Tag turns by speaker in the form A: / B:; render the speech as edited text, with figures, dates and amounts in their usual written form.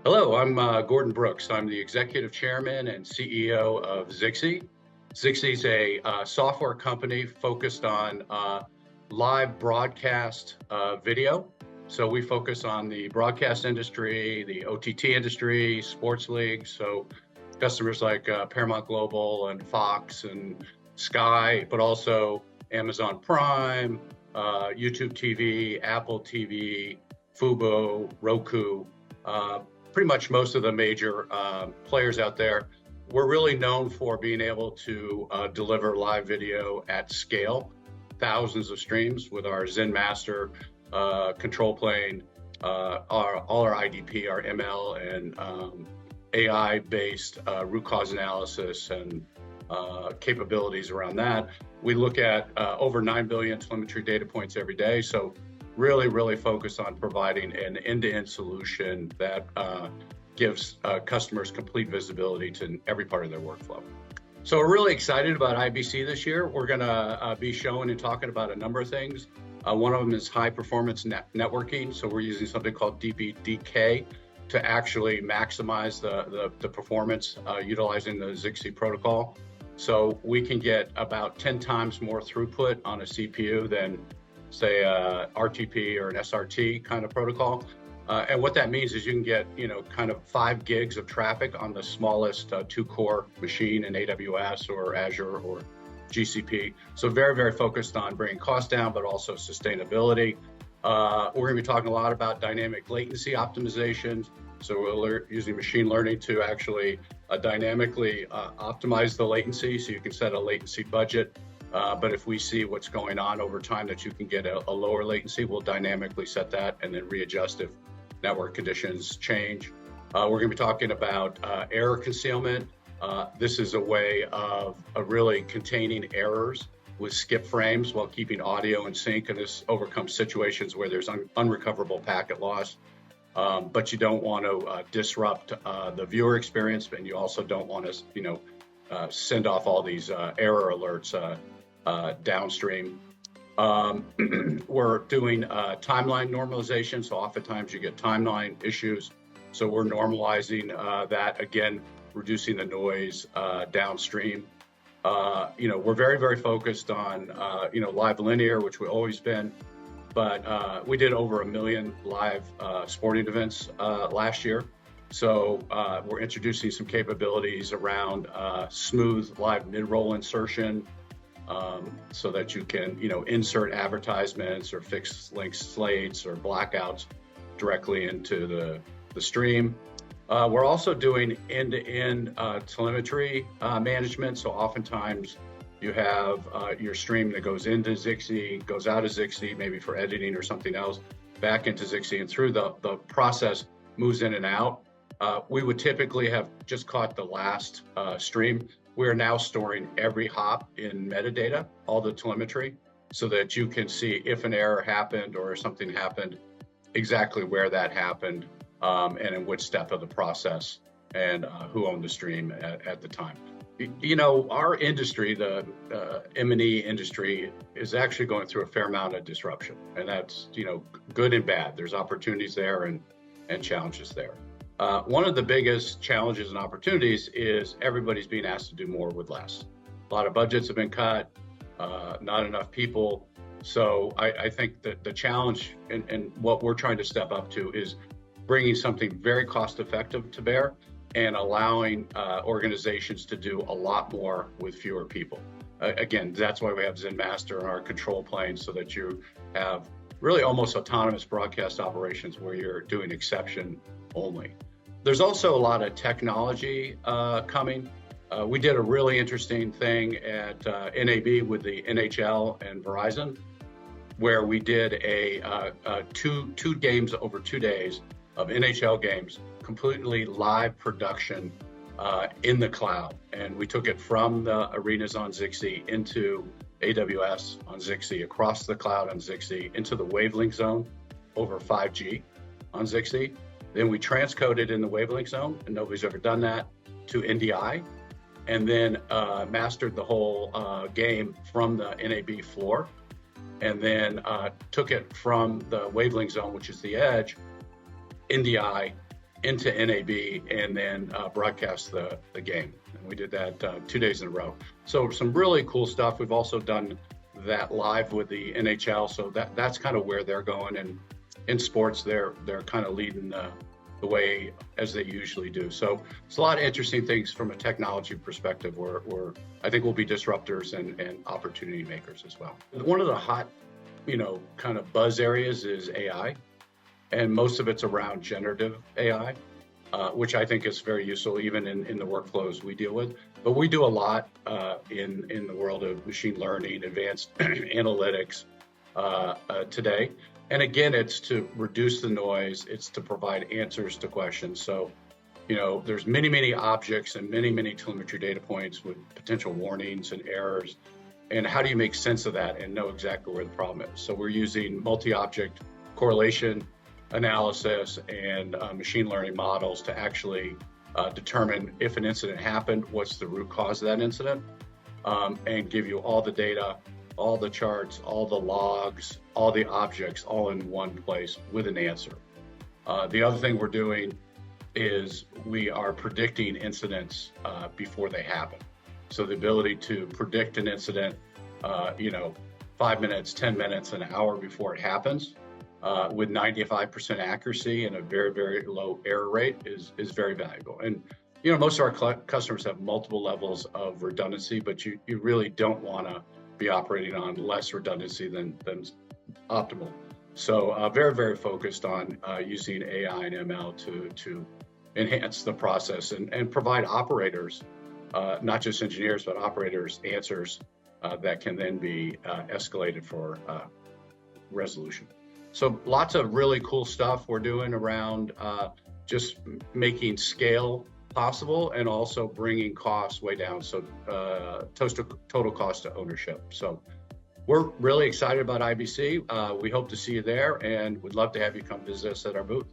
A: Hello, I'm Gordon Brooks. I'm the Executive Chairman and CEO of ZIXI. ZIXI is a software company focused on live broadcast video. So we focus on the broadcast industry, the OTT industry, sports leagues. So customers like Paramount Global and Fox and Sky, but also Amazon Prime, YouTube TV, Apple TV, Fubo, Roku. Pretty much most of the major players out there. We're really known for being able to deliver live video at scale, thousands of streams with our Zen Master control plane, all our IDP, our ML and AI-based root cause analysis and capabilities around that. We look at over 9 billion telemetry data points every day. So really focused on providing an end-to-end solution that gives customers complete visibility to every part of their workflow. So we're really excited about IBC this year. We're going to be showing and talking about a number of things. One of them is high performance networking. So we're using something called DPDK to actually maximize the performance utilizing the ZIXI protocol. So we can get about 10 times more throughput on a CPU than say a RTP or an SRT kind of protocol. And what that means is you can get, kind of 5 gigs of traffic on the smallest 2-core machine in AWS or Azure or GCP. So very focused on bringing costs down, but also sustainability. We're going to be talking a lot about dynamic latency optimizations. So we're using machine learning to actually dynamically optimize the latency. So you can set a latency budget. But if we see what's going on over time that you can get a lower latency, we'll dynamically set that and then readjust if network conditions change. We're going to be talking about error concealment. This is a way of really containing errors with skip frames while keeping audio in sync, and this overcomes situations where there's unrecoverable packet loss. But you don't want to disrupt the viewer experience, and you also don't want to, send off all these error alerts downstream. We're doing timeline normalization. So oftentimes you get timeline issues. So we're normalizing that, again, reducing the noise downstream. We're very focused on, live linear, which we've always been, but we did over 1 million live sporting events last year. So we're introducing some capabilities around smooth live mid-roll insertion, so that you can, insert advertisements or fixed link slates or blackouts directly into the stream. We're also doing end-to-end telemetry management. So oftentimes you have your stream that goes into ZIXI, goes out of ZIXI, maybe for editing or something else, back into ZIXI, and through the process moves in and out. We would typically have just caught the last stream. We are now storing every hop in metadata, all the telemetry, so that you can see if an error happened or something happened, exactly where that happened, and in which step of the process, and who owned the stream at the time. Our industry, the M&E industry, is actually going through a fair amount of disruption, and that's good and bad. There's opportunities there and challenges there. One of the biggest challenges and opportunities is everybody's being asked to do more with less. A lot of budgets have been cut, not enough people. So I think that the challenge and what we're trying to step up to is bringing something very cost effective to bear and allowing organizations to do a lot more with fewer people. Again, that's why we have Zen Master in our control plane, so that you have really almost autonomous broadcast operations where you're doing exception only. There's also a lot of technology coming. We did a really interesting thing at NAB with the NHL and Verizon, where we did a two games over 2 days of NHL games, completely live production in the cloud. And we took it from the arenas on ZIXI into AWS on ZIXI, across the cloud on ZIXI, into the wavelength zone over 5G on ZIXI. Then we transcoded in the wavelength zone, and nobody's ever done that, to NDI, and then mastered the whole game from the NAB floor, and then took it from the wavelength zone, which is the edge, NDI, into NAB and then broadcast the game. And we did that 2 days in a row. So some really cool stuff. We've also done that live with the NHL. So that's kind of where they're going. And in sports, they're kind of leading the way as they usually do. So it's a lot of interesting things from a technology perspective where I think we'll be disruptors and opportunity makers as well. One of the hot, kind of buzz areas is AI. And most of it's around generative AI, which I think is very useful even in the workflows we deal with. But we do a lot in the world of machine learning, advanced analytics today. And again, it's to reduce the noise. It's to provide answers to questions. So, there's many objects and many telemetry data points with potential warnings and errors. And how do you make sense of that and know exactly where the problem is? So we're using multi-object correlation analysis and machine learning models to actually determine if an incident happened, what's the root cause of that incident, and give you all the data, all the charts, all the logs, all the objects, all in one place with an answer. The other thing we're doing is we are predicting incidents before they happen. So the ability to predict an incident, 5 minutes, 10 minutes, an hour before it happens, with 95% accuracy and a very low error rate is very valuable. And most of our customers have multiple levels of redundancy, but you really don't want to be operating on less redundancy than optimal. So very focused on using AI and ML to enhance the process and provide operators, not just engineers, but operators answers that can then be escalated for resolution. So lots of really cool stuff we're doing around just making scale possible and also bringing costs way down. So total cost of ownership. So we're really excited about IBC. We hope to see you there and would love to have you come visit us at our booth.